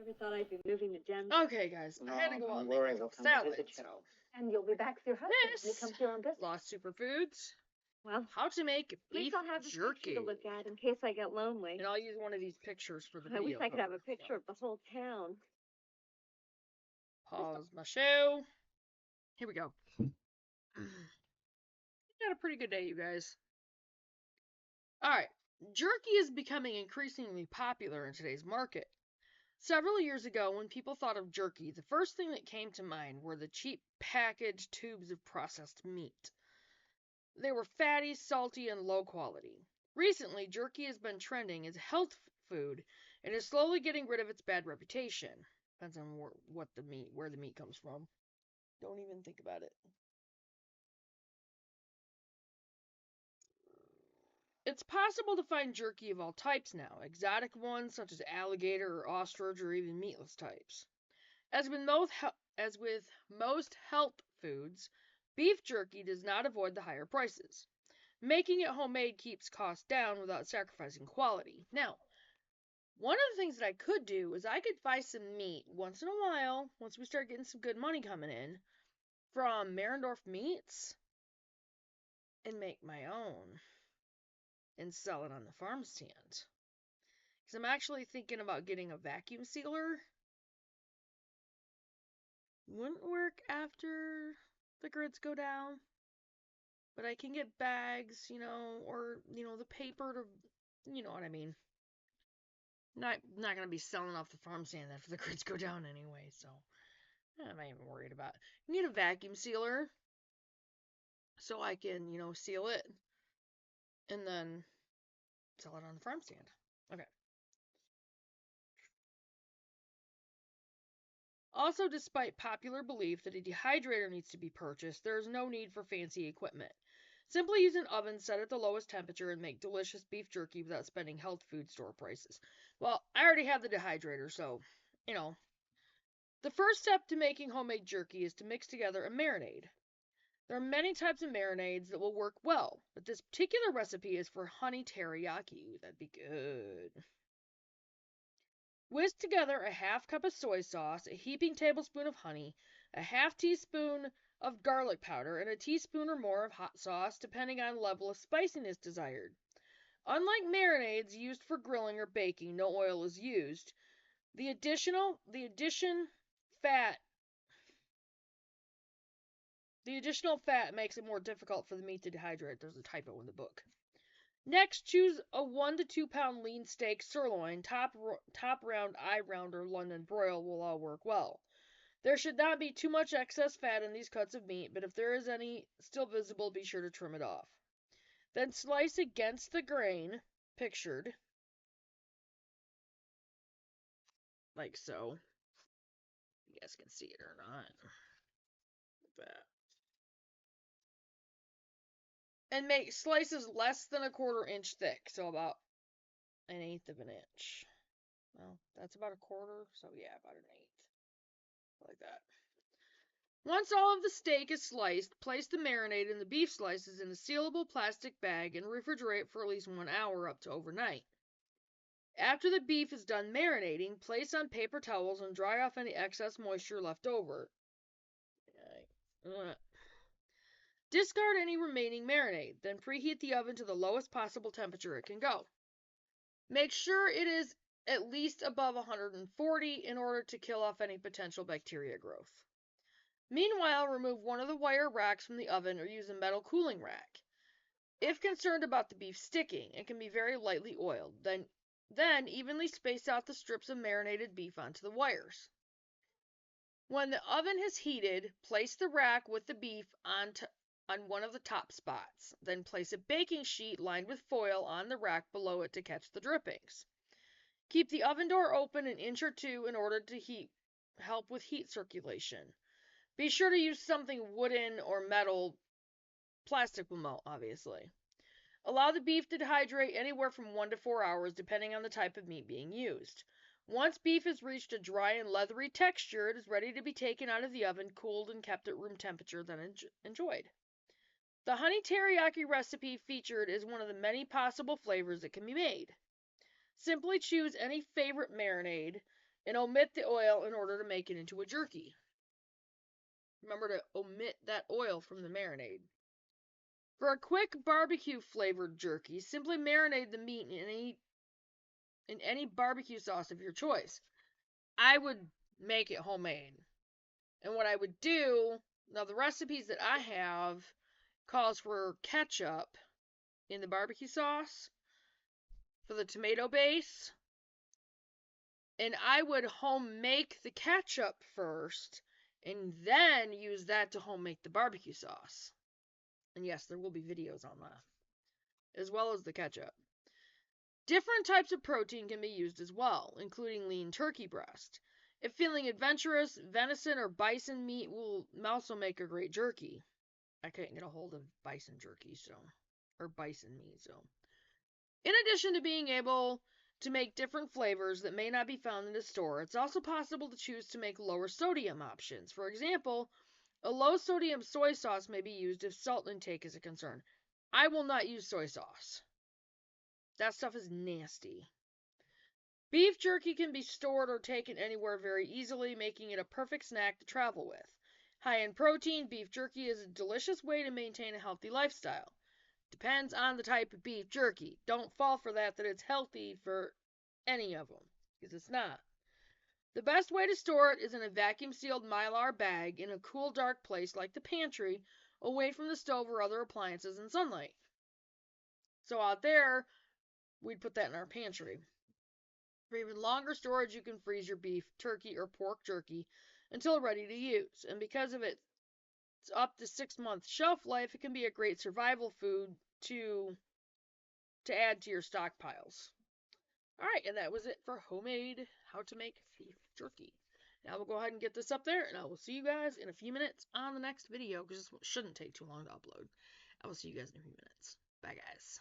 Never thought I'd be moving to Denver. Okay, guys, I had to go out and make myself salad. So. And you'll be back with your husband when you come to your own business. Lost Superfoods. Well, how to make beef I'll have jerky to look at in case I get lonely. And I'll use one of these pictures for the I video. wish I could have a picture of the whole town. Pause my show. Here we go. Had a pretty good day, you guys. Alright, jerky is becoming increasingly popular in today's market. Several years ago, when people thought of jerky, the first thing that came to mind were the cheap packaged tubes of processed meat. They were fatty, salty, and low quality. Recently, jerky has been trending as a health food and is slowly getting rid of its bad reputation. Depends on where the meat comes from. Don't even think about it. It's possible to find jerky of all types now, exotic ones such as alligator or ostrich, or even meatless types. As with most health foods, beef jerky does not avoid the higher prices. Making it homemade keeps costs down without sacrificing quality. Now, one of the things that I could do is I could buy some meat once in a while, once we start getting some good money coming in, from Marendorf Meats, and make my own and sell it on the farm stand. Because I'm actually thinking about getting a vacuum sealer. Wouldn't work after the grids go down. But I can get bags, or, the paper to, you know what I mean. Not going to be selling off the farm stand after the grids go down anyway, so I'm not even worried about it. I need a vacuum sealer so I can, seal it and then sell it on the farm stand. Okay. Also, despite popular belief that a dehydrator needs to be purchased, there is no need for fancy equipment. Simply use an oven set at the lowest temperature and make delicious beef jerky without spending health food store prices. Well, I already have the dehydrator, so, The first step to making homemade jerky is to mix together a marinade. There are many types of marinades that will work well, but this particular recipe is for honey teriyaki. That'd be good. Whisk together a half cup of soy sauce, a heaping tablespoon of honey, a half teaspoon of garlic powder, and a teaspoon or more of hot sauce, depending on level of spiciness desired. Unlike marinades used for grilling or baking, no oil is used. The additional fat makes it more difficult for the meat to dehydrate. There's a typo in the book. Next, choose a 1 to 2 pound lean steak sirloin. Top round, eye round, or London broil will all work well. There should not be too much excess fat in these cuts of meat, but if there is any still visible, be sure to trim it off. Then slice against the grain, pictured, like so. You guys can see it or not. Like that. And make slices less than a 1/4 inch thick, so about 1/8 of an inch. Well, that's about 1/4, so yeah, about 1/8. Like that. Once all of the steak is sliced, place the marinade and the beef slices in a sealable plastic bag and refrigerate for at least 1 hour up to overnight. After the beef is done marinating, place on paper towels and dry off any excess moisture left over. Discard any remaining marinade, then preheat the oven to the lowest possible temperature it can go. Make sure it is at least above 140 in order to kill off any potential bacteria growth. Meanwhile, remove one of the wire racks from the oven or use a metal cooling rack. If concerned about the beef sticking, it can be very lightly oiled. Then evenly space out the strips of marinated beef onto the wires. When the oven has heated, place the rack with the beef on one of the top spots. Then place a baking sheet lined with foil on the rack below it to catch the drippings. Keep the oven door open an inch or two in order to help with heat circulation. Be sure to use something wooden or metal. Plastic will melt, obviously. Allow the beef to dehydrate anywhere from 1 to 4 hours, depending on the type of meat being used. Once beef has reached a dry and leathery texture, it is ready to be taken out of the oven, cooled, and kept at room temperature, then enjoyed. The honey teriyaki recipe featured is one of the many possible flavors that can be made. Simply choose any favorite marinade and omit the oil in order to make it into a jerky. Remember to omit that oil from the marinade. For a quick barbecue flavored jerky, simply marinate the meat in any barbecue sauce of your choice. I would make it homemade. And what I would do, now the recipes that I have calls for ketchup in the barbecue sauce for the tomato base. And I would home make the ketchup first and then use that to home make the barbecue sauce. And yes, there will be videos on that, as well as the ketchup. Different types of protein can be used as well, including lean turkey breast. If feeling adventurous, venison or bison meat will also make a great jerky. I can't get a hold of bison jerky, or bison meat, so. In addition to being able to make different flavors that may not be found in a store, it's also possible to choose to make lower sodium options. For example, a low sodium soy sauce may be used if salt intake is a concern. I will not use soy sauce. That stuff is nasty. Beef jerky can be stored or taken anywhere very easily, making it a perfect snack to travel with. High in protein, beef jerky is a delicious way to maintain a healthy lifestyle. Depends on the type of beef jerky. Don't fall for that it's healthy for any of them, because it's not. The best way to store it is in a vacuum-sealed Mylar bag in a cool, dark place like the pantry, away from the stove or other appliances and sunlight. So out there, we'd put that in our pantry. For even longer storage, you can freeze your beef, turkey, or pork jerky until ready to use. And because of its up to 6-month shelf life, it can be a great survival food to add to your stockpiles. Alright, and that was it for homemade how to make beef jerky. Now we'll go ahead and get this up there, and I will see you guys in a few minutes on the next video, because this shouldn't take too long to upload. I will see you guys in a few minutes. Bye, guys.